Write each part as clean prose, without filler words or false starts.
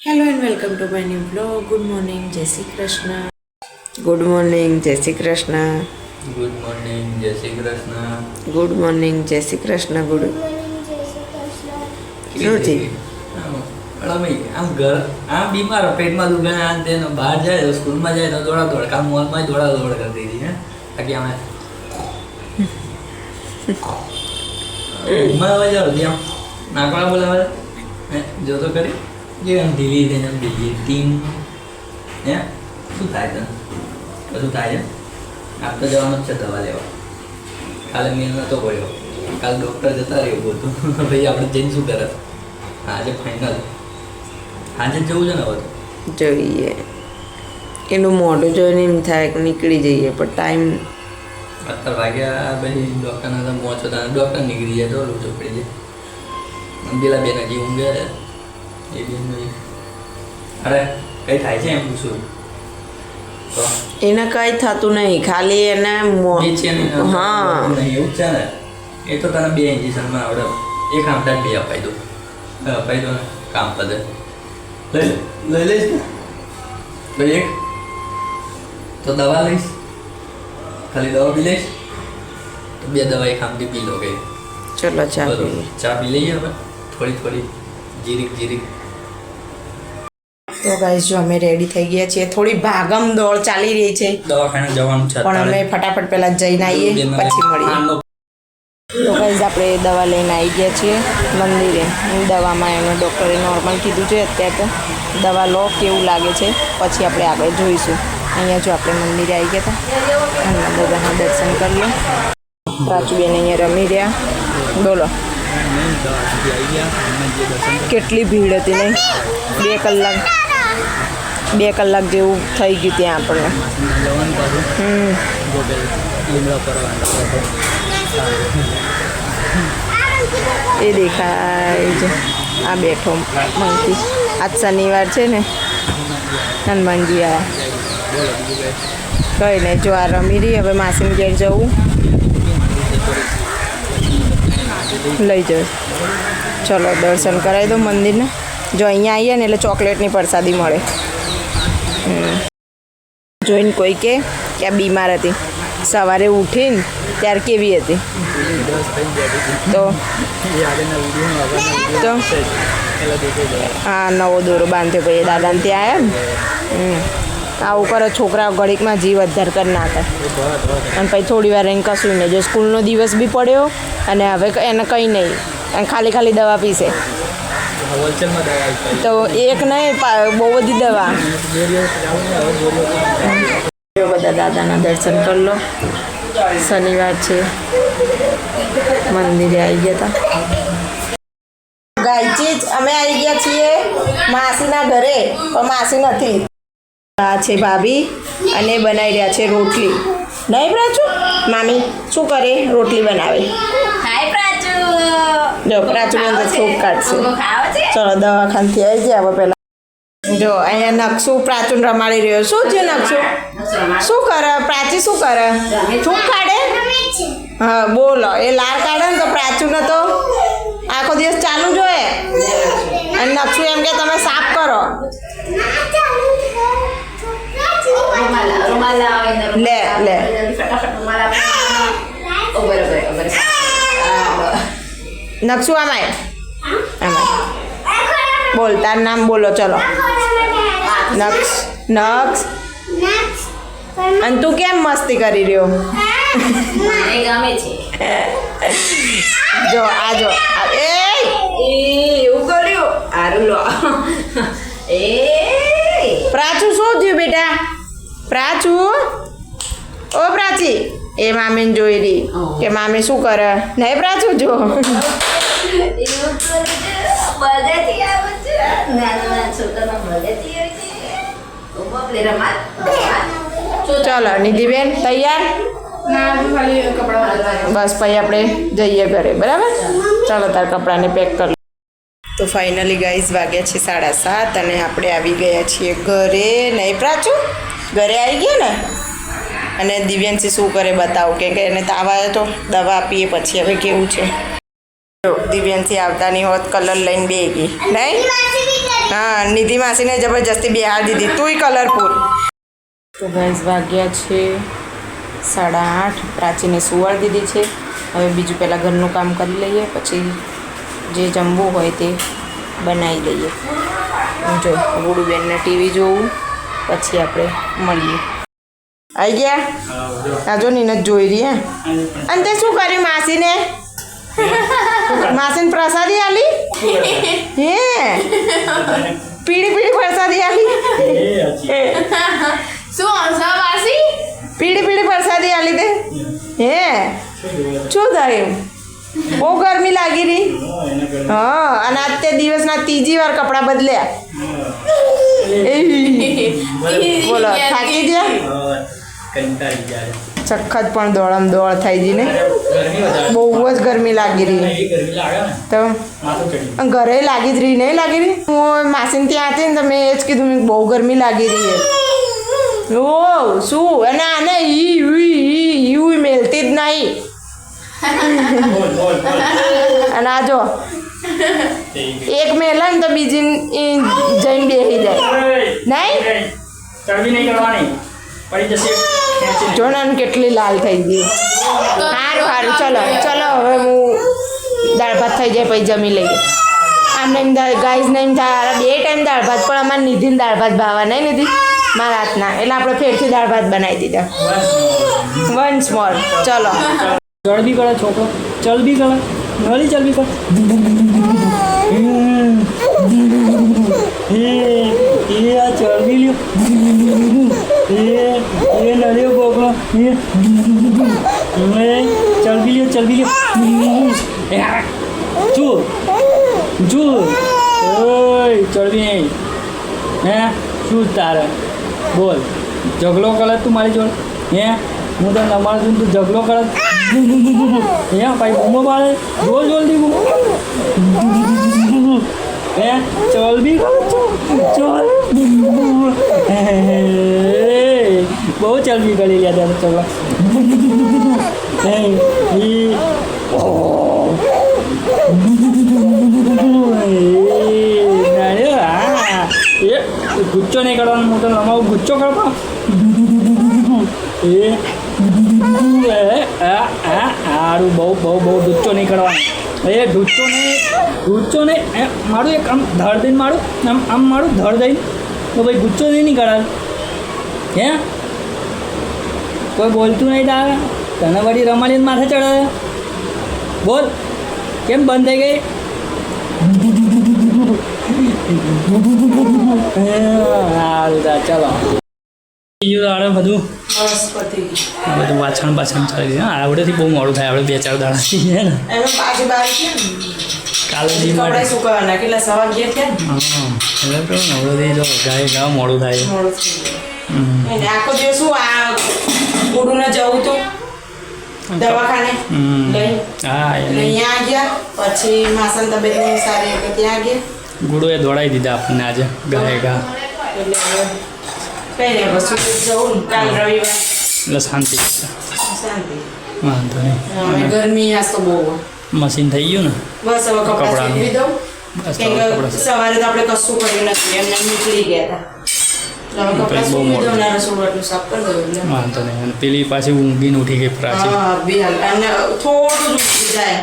Hello and welcome to my new blog. Good morning, જય Shri Krishna. Good morning, જય Shri Krishna. Good morning, જય Shri Krishna. Good morning, જય Shri Krishna. Good શું છે? આમ ઘર આમ બીમાર પેટમાં દુખે આ તેનો બહાર જાય તો સ્કૂલમાં જાય તો દોડા દોડ કામ મોલમાં દોડા દોડ કરતી હતી હે બાકી અમે ઉમર આવે જાવ ત્યાં નાકડા બોલાવે હે જો તો કરી જે આમ ઢીલી થઈને આમ ઢીલી ટીમ હે શું થાય તને બધું થાય છે આપ તો જવાનું જ છે દવા લેવા કાલે મેલ નહોતો પડ્યો કાલે ડૉક્ટર જતા રહ્યું બોલતું ભાઈ આપણે જઈને શું કરે આજે ફાઇનલ આજે જવું છે ને હવે જોઈએ એનું મોઢું જોઈને એમ થાય કે નીકળી જઈએ, પણ ટાઈમ 17 વાગ્યા પછી ડૉક્ટરના તમે પહોંચો તો ડૉક્ટર નીકળી જાય તો લૂચો પડી જાય પેલા બેન હજી ઊંઘે એ બેન અરે કંઈ થાય છે એમ પૂછું તો એને કંઈ થતું નહીં, ખાલી એને હા એવું જ છે ને એ તો તને 2 ઇન્જેક્શનમાં આવડે એક આમતા 2 અપાઈ દો ને કામ પદે લઈ લઈશ ને તો એક તો દવા લઈશ ખાલી દવા પી લઈશ તો 2 દવા એક આમથી પી લો ગઈ. ચલો ચા પીએ. ચા પી લઈએ હવે થોડી જીરીક તો ગાઈસ જો અમે રેડી થઈ ગયા છીએ. થોડી ભાગમ દોડ ચાલી રહી છે, દવાખાને જવાનું છે પણ અમે ફટાફટ પહેલા જઈને આવીએ પછી મળીએ. તો ગાઈસ આપણે દવા લઈને આવી ગયા છીએ મંદિરે. દવામાં એમને ડૉક્ટરે નોર્મલ કીધું છે અત્યારે, તો દવા લો કેવું લાગે છે પછી આપણે આગળ જોઈશું. અહીંયા જો આપણે મંદિરે આવી ગયા હતા, હનુમાન દાદાના દર્શન કરી લો. પ્રાચુબેન અહીંયા રમી રહ્યા. બોલો કેટલી ભીડ હતી નહીં, 2 કલાક જેવું થઈ ગયું ત્યાં આપણને. એ દેખાય છે આ બેઠો મંકી. આજ શનિવાર છે ને, હનુમાનજી આવ્યા. કંઈ નહીં, જો આ રમી રહી. હવે માસીને ઘેર જવું, લઈ જાઉં. ચલો દર્શન કરાવી દો મંદિરના. જો અહીંયા આવીએ ને એટલે ચોકલેટની પ્રસાદી મળે. જોઈને કોઈ કે આ બીમાર હતી, સવારે ઉઠીને ત્યારે કેવી હતી તો હા નવો દોરો બાંધ્યો ભાઈ દાદાને ત્યાં આવ્યા ને. આવું કરે છોકરાઓ, ઘડીકમાં જીવ અદ્ધાર કરી નાખે. અને પછી થોડી વાર એને કશું નહીં. જો સ્કૂલનો દિવસ બી પડ્યો અને હવે એને કંઈ નહીં, અને ખાલી દવા પીશે તો એક નહીં બહુ બધી દવા. બધા દાદાના દર્શન કરી લો. શનિવાર છે, મંદિરે આવી ગયા હતા. ગાયચી જ અમે આવી ગયા છીએ માસીના ઘરે, પણ માસી નથી. આ છે ભાભી અને બનાવી રહ્યા છે રોટલી. નહીં પ્રાચુ? મામી શું કરે? રોટલી બનાવે. જો પ્રાચુ તો થૂક કાઢશે. ચલો દવાખાનેથી આવી જાય હવે પહેલાં. જો અહીંયા નકશું પ્રાચુન રમાડી રહ્યો. શું છે નકશું? શું કરે પ્રાચી? શું કરે? થૂક કાઢે? હા બોલો. એ લાર કાઢે ને તો પ્રાચુને તો આખો દિવસ ચાલુ જોઈએ. અને નકશું એમ કે તમે સાફ કરો. લે નકશું આમાં બોલ, તાર નામ બોલો. ચલો નક્ષ. અને તું કેમ મસ્તી કરી રહ્યો? જો આ જો એવું કર્યું. સારું લો. પ્રાચુ શું થયું બેટા? પ્રાચુ, ઓ પ્રાચી, એ મામીને જોઈ રહી કે મામી શું કરે. નહીં પ્રાચુ જો ચલો નિધિબેન તૈયાર? બસ પછી આપણે જઈએ ઘરે. બરાબર, ચાલો તાર કપડાને પેક કરી. તો ફાઇનલી ગાઈઝ વાગ્યા છે 7:30 અને આપણે આવી ગયા છીએ ઘરે. નહીં પ્રાચુ? ઘરે આવી ગયા ને. અને દિવ્યાંશી શું કરે બતાવો, કે એને તાવ આવ્યો તો દવા આપીએ પછી હવે કેવું છે. દિવ્યાંશી આવતાની હોત કલર લઈને બે ગઈ નહીં. હા નિધિ માસીને જબરજસ્તી બેહાર દીધી તુંય કલરફુલ. તો ગાઈસ વાગ્યા છે 8:30. પ્રાચીને સુવાડી દીધી છે. હવે બીજું પહેલાં ઘરનું કામ કરી લઈએ, પછી જે જમવું હોય તે બનાવી દઈએ. જો ગુડુબેનને ટીવી જોવું, પછી આપણે મળીએ. આવી ગયા? આ જો નીને જ જોઈ રહી હે. અને તે શું કર્યું માસીને? માસીને પ્રસાદી આલી? હે પીળી પીળી પ્રસાદી આલી? શું હંસા માસી? પીળી પીળી પ્રસાદી આલી તે? હે શું થયું? બહુ ગરમી લાગી રહી? હા, અને આજ તે દિવસના ત્રીજી વાર કપડાં બદલ્યા. બોલો થાકી ગયા? સખત પણ દોડમ દોડ થઈ ગઈ ને, બહુ જ ગરમી લાગી રહી. તો ઘરે લાગી જ રહી નહીં લાગી રહી? હું માસીને ત્યાં હતી ને તો મેં એ જ કીધું બહુ ગરમી લાગી રહી છે. ઓ શું? અને આને ઈ મેલતી જ નહીં. અને આ જો એક મેલે ને તો બીજી જઈને બેસી જાય નહીં. જો ને કેટલી લાલ થઈ ગઈ. સારું સારું ચલો ચલો હવે હું દાળ ભાત થઈ જાય પછી જમી લઈએ. આમ નહીં ગાઈઝ નહીં થાય 2 ટાઈમ દાળ ભાત, પણ અમારે નિધિને દાળ ભાત ભાવવા નહીં નિધિ મારા હાથના, એટલે આપણે ફેરથી દાળ ભાત બનાવી દીધા. વન્સ મોર ચલો. ચડબી કરે છોકરો, ચલબી કરે, નળી ચલબી કર. એ આ ચડબી લ્યો, એ નળ્યો બોકલો, ચલબી લ્યો, ચલબી લ્યો. ચૂ ચૂ ઓય ચડબી નહીં. હે શું તારે બોલ? ઝઘડો કરે તું મારી જોડે? હે હું તો નમાડ છું, તું ઝઘડો કરે? હે ભાઈ બૂમો પાડે, બોલ જલ્દી બૂમો. હે ચલ બી ચલ, બહુ ચલબી કરી લ્યા ત્યારે ચલો. એ ગુચ્ચો નહીં કરવાનો, હું તો નમાવું ગુચ્ચો કરતો. સારું બહુ બહુ બહુ ગુચ્ચો નહીં કરવાનો. એ ગુચ્ચો નહીં મારું એક આમ ધડ દઈને મારું આમ મારું ધડ દઈને તો ભાઈ ગુચ્ચો નહીં કરાય. હે કોઈ બોલતું નહીં તારે? તને વળી રમાડીને માથે ચડે. બોલ કેમ બંધ થઈ ગઈ? સારું તા ચલો. બીજું આડે બધું બધું પાછળ ચાલી જાય. આવડેથી બહુ મોડું થાય, આપણે 2-4 દાડા થઈ જાય ને. કાલે કેટલા સવા 11 થયા? એટલે તો નવડોથી જો ગાય મોડું થાય. આખો દિવસ શું આ ગુડુને જવું તો દવાખાને હા અહીંયા ગયા, પછી માસન તબિયત નહીં સારી એટલે ત્યાં ગયા. ગુડોએ દોડાવી દીધા આપણને આજે ગાય ગા. એટલે કઈ નહીં બસ જવું કાલ રવિવાર એટલે શાંતિ શાંતિ. વાંધો નહીં. ગરમી આજ તો બહુ મશીન થઈ ગયું ને? બસ હવે કપડાં સીવી દઉં. બસ કેમ કે સવારે તો આપણે કશું કર્યું નથી, એમને નીકળી ગયા હતા. કપડાં સીવી દઉં ને રસોડું સાફ કરી દઉં એટલે વાંધો નહીં. અને પેલી પાછી ઊંઘીને ઉઠી ગઈ પ્રાચી. હા બિહાર અને થોડું જ ઉઠી જાય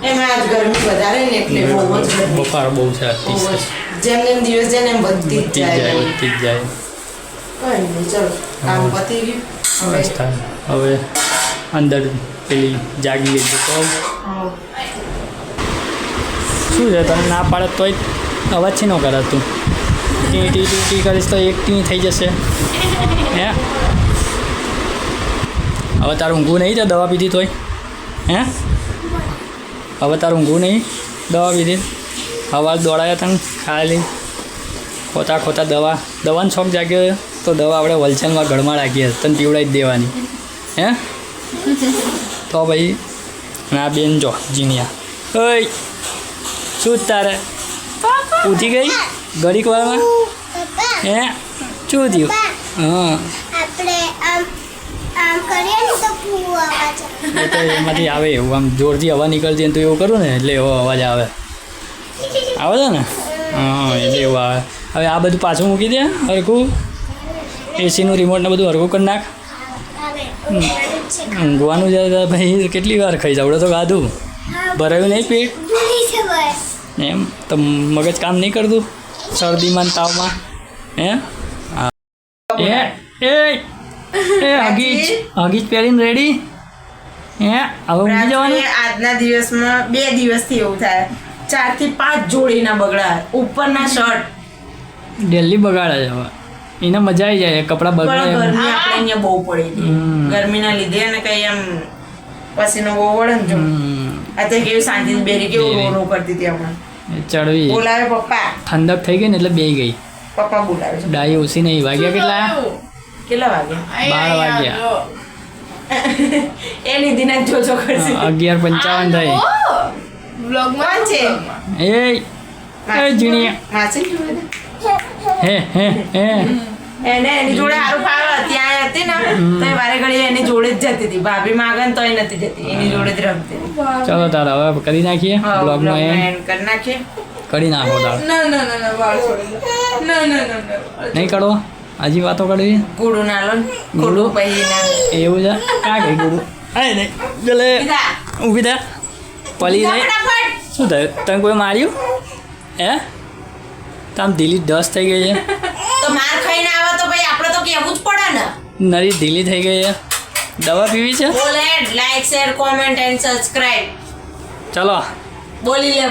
એમાં આજ ગરમી વધારે ને એટલે બહુ જ ગરમી. બફાર બહુ છે બહુ જ. જેમ જેમ દિવસ જાય ને એમ વધતી જ જાય. વધતી જ જાય. કઈ નહીં ચલો કામ પતી ગયું. બસ થાય હવે અંદર પેલી જાગી ગઈ તો શું છે? તને ના પાડે તોય અવાજ ન કરાતું. ટી ટી ટી ટી કરીશ તો એક ટી થઈ જશે. હે હવે તારું ઊંઘવું નહીં? તો દવા પીધી તોય? હે હવે તારું ઊંઘવું નહીં? દવા પીધી? હવા દોડાયા તને ખાલી ખોતા દવાનો શોખ જાગ્યો તો દવા આપણે હોલસેલમાં ઘરમાં રાખીએ, તને પીવડાવી જ દેવાની. હે તો ભાઈ ના બેન જો જીનિયા ઓય શું તારે ઉઠી ગઈ ઘડીક વારમાં? હે શું થયું? હા એ તો એમાંથી આવે એવું, આમ જોરથી હવા નીકળતી ને તો એવું કરું ને એટલે એવો અવાજ આવે છે ને. હા એટલે એવું આવે. હવે આ બધું પાછું મૂકી દે હરખું એસીનું રિમોટ ને બધું હરખું કરી નાખ ઊંઘવાનું છે તો ભાઈ કેટલી વાર ખાઈ જાવ તો ગાધું ભરાયું નહીં પેટ એમ તો મગજ કામ નહીં કરતું શરદીમાં ને તાવમાં હે હા એ હગીજ પહેરીને રેડી હે હવે ઊંઘી જવાનું આજના દિવસમાં 2 દિવસથી એવું થાય 4 થી 5 જોડીના બગડા ઉપરના શર્ટ ડેલી બગાડે છે હવે એને મજા આવી જાય કપડાં પણ બગડે ગરમી આપણે અહીંયા બહુ પડી હતી ગરમીના લીધે ને કઈ એમ પસીનો બહુ વળે ને જો અત્યારે કેવી શાંતિથી બેરી કેવું રોનું કરતી હતી હમણાં ચડવી બોલાવે પપ્પા ઠંડક થઈ ગઈ ને એટલે બે ગઈ પપ્પા બોલાવે છે ડાઈ ઓછી નહીં વાગ્યા કેટલા કેટલા વાગે 12 વાગ્યા એ નિધિના જોજો કરશે 11:55 થઈ કોણ છે એ ઝીણી માસી હે એને એની જોડે સારું ફાવે ત્યાં હતી ને તો એ વારે ઘડી એની જોડે જ જતી હતી ભાભી માગે ને તોય નથી જતી એની જોડે જ રમતી હતી. ચાલો તારે હવે કરી નાખીએ બ્લોગનો એન્ડ કરી નાખીએ કરી નાખો તારે નહીં કરો હજી વાતો કરવી ગુડું ના લો ગુડું? ગુડું પછી ના એવું છે કાં ગઈ ગુરુ અરે નહીં ચલે ઊભી થા પલી નહીં ફટાફટ શું થયું તને કોઈ માર્યું હે તામ ઢીલી ડસ થઈ ગઈ છે તો માર ખાઈને આવે તો ભાઈ આપણે તો કહેવું જ પડે ને નરી ઢીલી થઈ ગઈ છે દવા પીવી છે બોલે like share comment and subscribe ચલો બોલી લે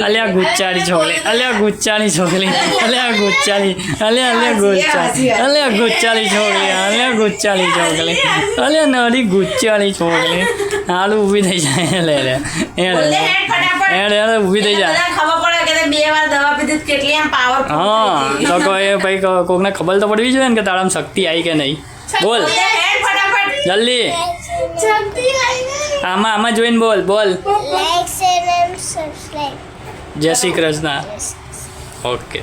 અલ્યા ગુચ્ચારી છોકરી અલ્યા ગુચ્ચારી છોકરી અલ્યા ગુચ્ચારી અલ્યા ગુચ્ચારી છોકરી અલ્યા નરી ગુચ્ચારી છોકરી હાલું ઊભી થઈ જાય લે ઊભી થઈ જાય ખબર પડે કે 2 વાર દવા પીધી તો કેટલી આમ પાવરફુલ હા તો કોઈ ભાઈ કોકને ખબર તો પડવી જોઈએ ને કે તારામાં શક્તિ આવી કે નહીં બોલ ફટાફટ જલ્દી આમાં જોઈને બોલ Like, share, and subscribe. જય શ્રી કૃષ્ણ ઓકે